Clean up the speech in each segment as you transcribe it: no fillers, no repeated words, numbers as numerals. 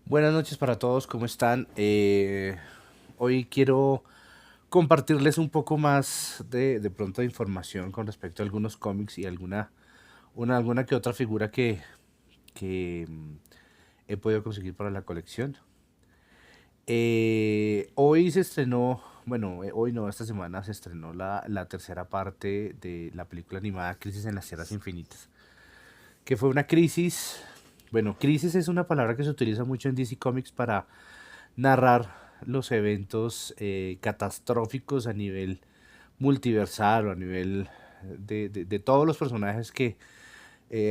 Buenas noches para todos, ¿cómo están? Hoy quiero compartirles un poco más de pronto de información con respecto a algunos cómics y alguna que otra figura que he podido conseguir para la colección. Hoy se estrenó, bueno, hoy no, esta semana se estrenó la tercera parte de la película animada Crisis en las Tierras Infinitas, que fue una crisis. Bueno, crisis es una palabra que se utiliza mucho en DC Comics para narrar los eventos catastróficos a nivel multiversal o a nivel de todos los personajes que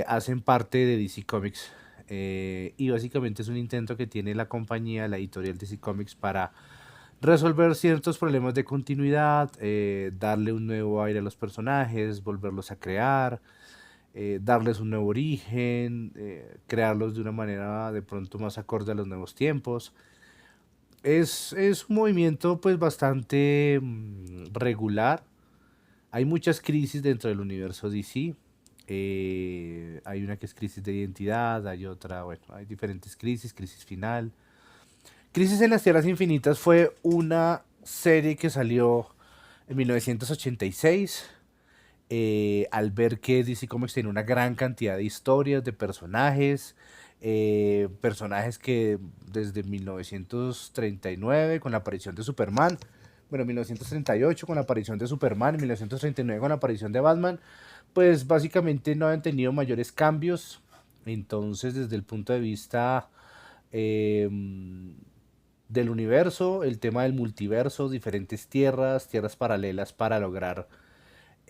hacen parte de DC Comics. Y básicamente es un intento que tiene la compañía, la editorial DC Comics, para resolver ciertos problemas de continuidad, darle un nuevo aire a los personajes, volverlos a crear, darles un nuevo origen, crearlos de una manera de pronto más acorde a los nuevos tiempos. Es un movimiento pues bastante regular. Hay muchas crisis dentro del universo DC. Hay una que es crisis de identidad, hay otra, bueno, hay diferentes crisis, crisis final. Crisis en las Tierras Infinitas fue una serie que salió en 1986, al ver que DC Comics tiene una gran cantidad de historias, de personajes, personajes que desde 1939 con la aparición de Superman, bueno, 1938 con la aparición de Superman, 1939 con la aparición de Batman, pues básicamente no han tenido mayores cambios. Entonces, desde el punto de vista eh, del universo, el tema del multiverso, diferentes tierras, tierras paralelas para lograr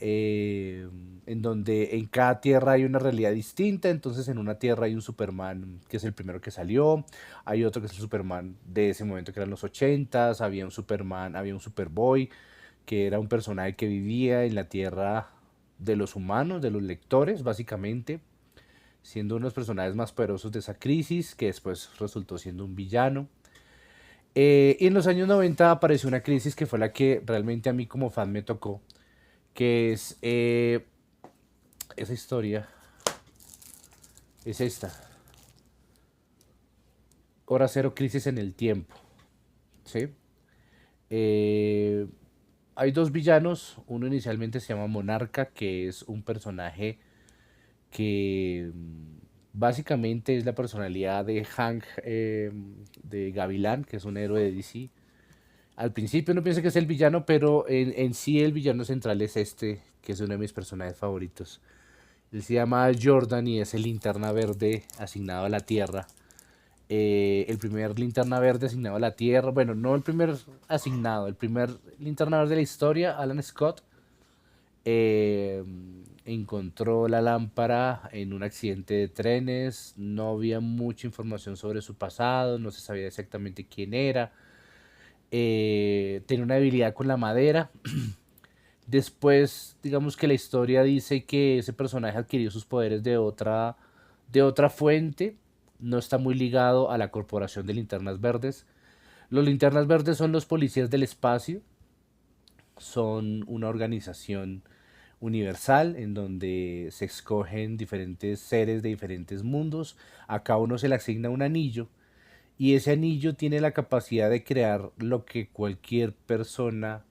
eh, en donde en cada tierra hay una realidad distinta. Entonces en una tierra hay un Superman que es el primero que salió, hay otro que es el Superman de ese momento que eran los ochentas, había un Superman, había un Superboy que era un personaje que vivía en la tierra de los humanos, de los lectores básicamente, siendo uno de los personajes más poderosos de esa crisis, que después resultó siendo un villano. Y en los años 90 apareció una crisis que fue la que realmente a mí como fan me tocó, que es esa historia, es esta. Hora cero, crisis en el tiempo. ¿Sí? Eh, Hay dos villanos. Uno inicialmente se llama Monarca, que es un personaje que básicamente es la personalidad de Hank, de Gavilán, que es un héroe de DC. Al principio no piensa que es el villano, pero en sí el villano central es este, que es uno de mis personajes favoritos. Él se llama Jordan y es el linterna verde asignado a la Tierra. El primer linterna verde asignado a la Tierra, bueno, no el primer asignado, el primer linterna verde de la historia, Alan Scott, eh, encontró la lámpara en un accidente de trenes. No había mucha información sobre su pasado, no se sabía exactamente quién era. Tenía una debilidad con la madera. Después, digamos que la historia dice que ese personaje adquirió sus poderes de otra fuente. No está muy ligado a la corporación de linternas verdes. Los linternas verdes son los policías del espacio. Son una organización universal en donde se escogen diferentes seres de diferentes mundos. A cada uno se le asigna un anillo. Y ese anillo tiene la capacidad de crear lo que cualquier persona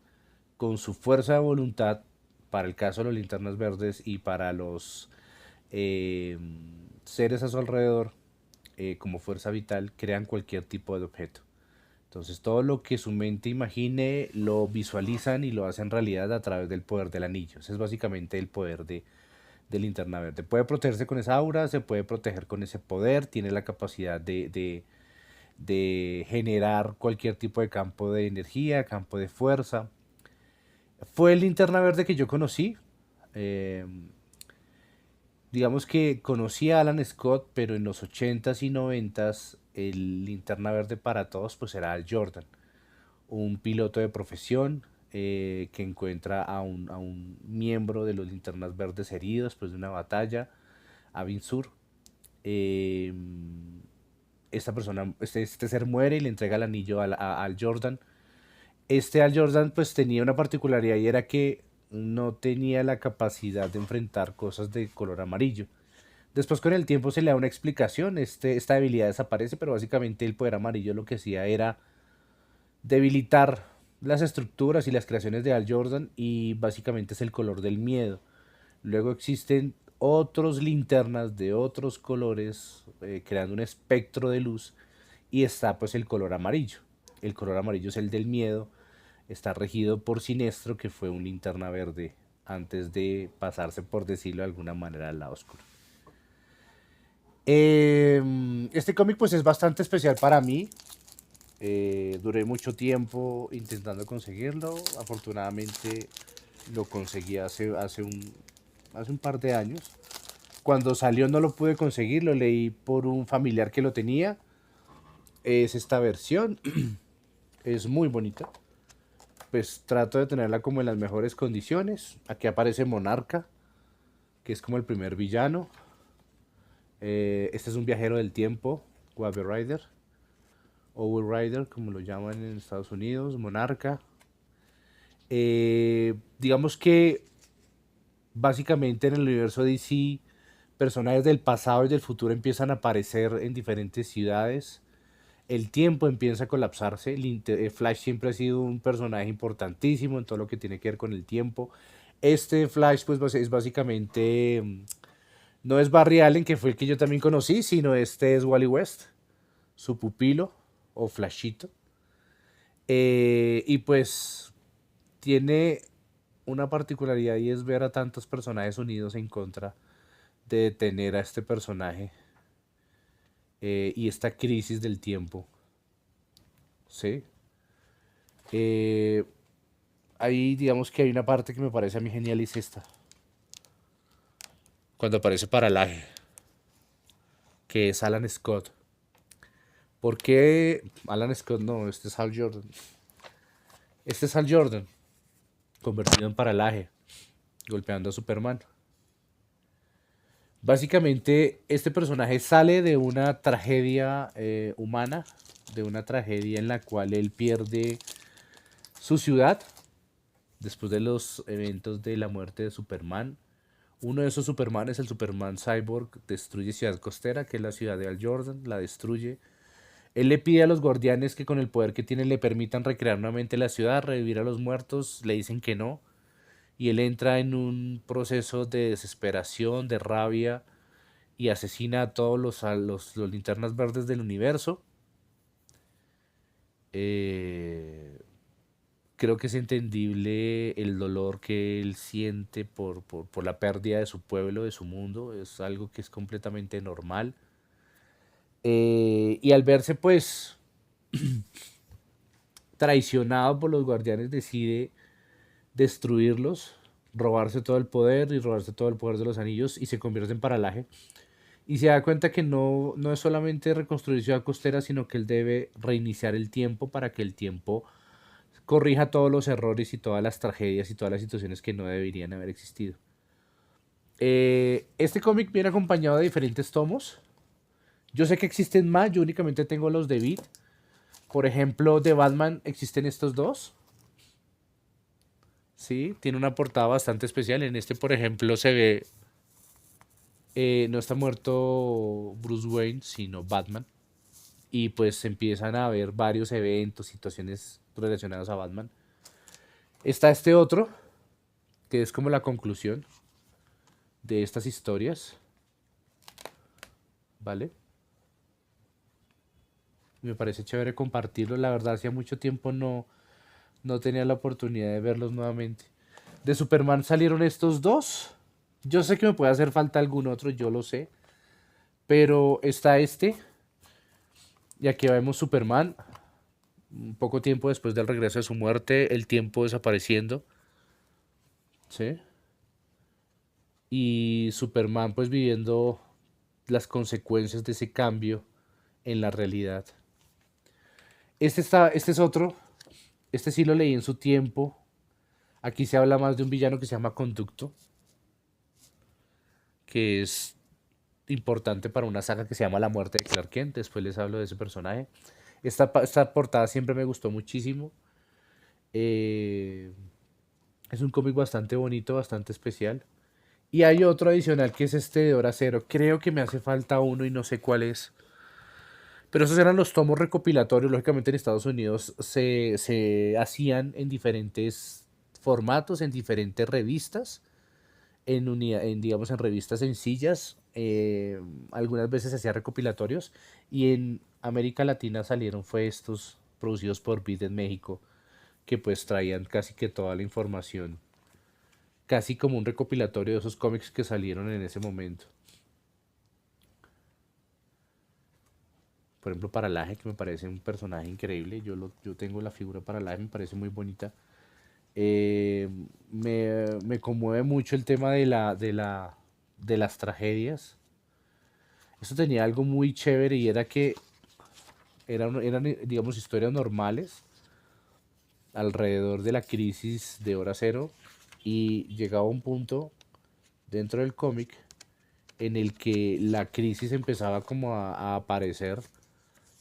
con su fuerza de voluntad, para el caso de los linternas verdes y para los eh, seres a su alrededor, como fuerza vital, crean cualquier tipo de objeto. Entonces todo lo que su mente imagine lo visualizan y lo hacen realidad a través del poder del anillo. Ese es básicamente el poder de linterna verde. Puede protegerse con esa aura, se puede proteger con ese poder, tiene la capacidad de generar cualquier tipo de campo de energía, campo de fuerza. Fue el linterna verde que yo conocí. Eh, digamos que conocí a Alan Scott, pero en los ochentas y noventas el linterna verde para todos pues era Al Jordan, un piloto de profesión que encuentra a un miembro de los linternas verdes herido después de una batalla, a Sur. Eh, Esta persona, este ser muere y le entrega el anillo Al Jordan. Este Al Jordan pues tenía una particularidad y era que no tenía la capacidad de enfrentar cosas de color amarillo. Después con el tiempo se le da una explicación, esta debilidad desaparece, pero básicamente el poder amarillo lo que hacía era debilitar las estructuras y las creaciones de Al Jordan y básicamente es el color del miedo. Luego existen otros linternas de otros colores creando un espectro de luz y está pues el color amarillo. El color amarillo es el del miedo, está regido por Sinestro que fue un linterna verde antes de pasarse por decirlo de alguna manera al lado oscuro. Este cómic pues es bastante especial para mí. Duré mucho tiempo intentando conseguirlo. Afortunadamente lo conseguí hace un par de años. Cuando salió no lo pude conseguir, lo leí por un familiar que lo tenía. Es esta versión, es muy bonita. Pues trato de tenerla como en las mejores condiciones. Aquí aparece Monarca, que es como el primer villano. Este es un viajero del tiempo, Wave Rider, o Rider, como lo llaman en Estados Unidos, Monarca. Digamos que básicamente en el universo DC, personajes del pasado y del futuro empiezan a aparecer en diferentes ciudades. El tiempo empieza a colapsarse. Flash siempre ha sido un personaje importantísimo en todo lo que tiene que ver con el tiempo. Este Flash pues es básicamente no es Barry Allen, que fue el que yo también conocí, sino este es Wally West, su pupilo o Flashito. Y pues tiene una particularidad y es ver a tantos personajes unidos en contra de detener a este personaje y esta crisis del tiempo. ¿Sí? Eh, Ahí digamos que hay una parte que me parece a mí genial y es esta. Cuando aparece Paralaje, que es Alan Scott. ¿Por qué Alan Scott no? Este es Hal Jordan. Este es Hal Jordan, convertido en Paralaje, golpeando a Superman. Básicamente, este personaje sale de una tragedia humana, de una tragedia en la cual él pierde su ciudad después de los eventos de la muerte de Superman. Uno de esos Superman es el Superman Cyborg, destruye Ciudad Costera, que es la ciudad de Al Jordan, la destruye. Él le pide a los guardianes que con el poder que tienen le permitan recrear nuevamente la ciudad, revivir a los muertos, le dicen que no. Y él entra en un proceso de desesperación, de rabia, y asesina a todos los linternas verdes del universo. Eh, Creo que es entendible el dolor que él siente por la pérdida de su pueblo, de su mundo. Es algo que es completamente normal. Y al verse pues traicionado por los guardianes decide destruirlos, robarse todo el poder y robarse todo el poder de los anillos y se convierte en Paralaje. Y se da cuenta que no es solamente reconstruir Ciudad Costera, sino que él debe reiniciar el tiempo para que el tiempo corrija todos los errores y todas las tragedias y todas las situaciones que no deberían haber existido. Este cómic viene acompañado de diferentes tomos. Yo sé que existen más, yo únicamente tengo los de Beat. Por ejemplo, de Batman existen estos dos. Sí, tiene una portada bastante especial. En este, por ejemplo, se ve, no está muerto Bruce Wayne, sino Batman. Y pues empiezan a haber varios eventos, situaciones relacionadas a Batman. Está este otro, que es como la conclusión de estas historias, ¿vale? Me parece chévere compartirlo. La verdad, hacía mucho tiempo no tenía la oportunidad de verlos nuevamente. De Superman salieron estos dos. Yo sé que me puede hacer falta algún otro, yo lo sé. Pero está este. Y aquí vemos Superman. Un poco tiempo después del regreso de su muerte, el tiempo desapareciendo. ¿Sí? Y Superman pues viviendo las consecuencias de ese cambio en la realidad. Este es otro. Este sí lo leí en su tiempo. Aquí se habla más de un villano que se llama Conducto, que es importante para una saga que se llama La muerte de Clark Kent. Después les hablo de ese personaje. Esta portada siempre me gustó muchísimo. Eh, es un cómic bastante bonito, bastante especial. Y hay otro adicional que es este de Hora Cero. Creo que me hace falta uno y no sé cuál es. Pero esos eran los tomos recopilatorios. Lógicamente en Estados Unidos se hacían en diferentes formatos, en diferentes revistas, digamos, en revistas sencillas. Algunas veces se hacían recopilatorios. Y en América Latina salieron fue estos producidos por Vid en México, que pues traían casi que toda la información, casi como un recopilatorio de esos cómics que salieron en ese momento. Por ejemplo, Paralaje, que me parece un personaje increíble. Yo tengo la figura Paralaje, me parece muy bonita. Eh, me conmueve mucho el tema de las tragedias. Eso tenía algo muy chévere y era que eran, digamos, historias normales alrededor de la crisis de Hora Cero y llegaba un punto dentro del cómic en el que la crisis empezaba como a aparecer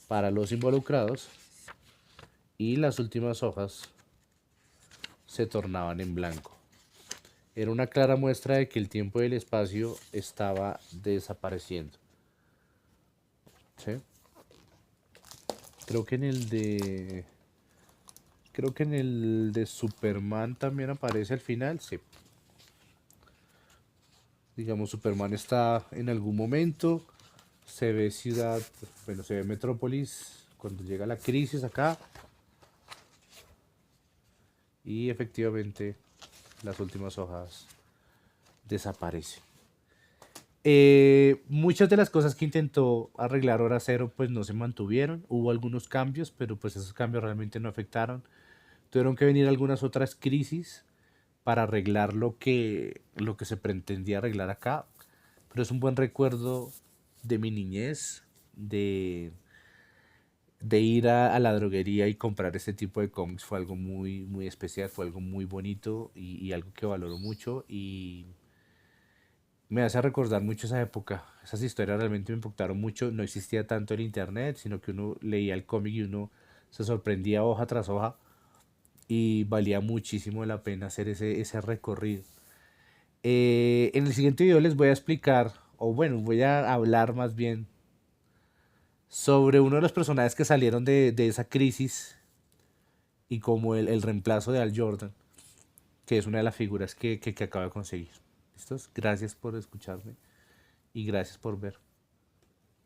para los involucrados y las últimas hojas se tornaban en blanco. Era una clara muestra de que el tiempo y el espacio estaba desapareciendo. ¿Sí? Creo que en el de. Creo que en el de Superman también aparece al final. Sí. Digamos, Superman está en algún momento. Se ve ciudad. Bueno, se ve Metrópolis. Cuando llega la crisis acá. Y efectivamente las últimas hojas desaparecen. Muchas de las cosas que intentó arreglar Hora Cero pues no se mantuvieron. Hubo algunos cambios, pero pues esos cambios realmente no afectaron. Tuvieron que venir algunas otras crisis para arreglar lo que se pretendía arreglar acá. Pero es un buen recuerdo de mi niñez, de ir a la droguería y comprar este tipo de cómics. Fue algo muy, muy especial, fue algo muy bonito y algo que valoro mucho. Y me hace recordar mucho esa época. Esas historias realmente me impactaron mucho. No existía tanto el internet, sino que uno leía el cómic y uno se sorprendía hoja tras hoja y valía muchísimo la pena hacer ese recorrido. En el siguiente video les voy a explicar, o bueno, voy a hablar más bien sobre uno de los personajes que salieron de esa crisis y como el reemplazo de Al Jordan, que es una de las figuras que acabo de conseguir. ¿Listos? Gracias por escucharme y gracias por ver.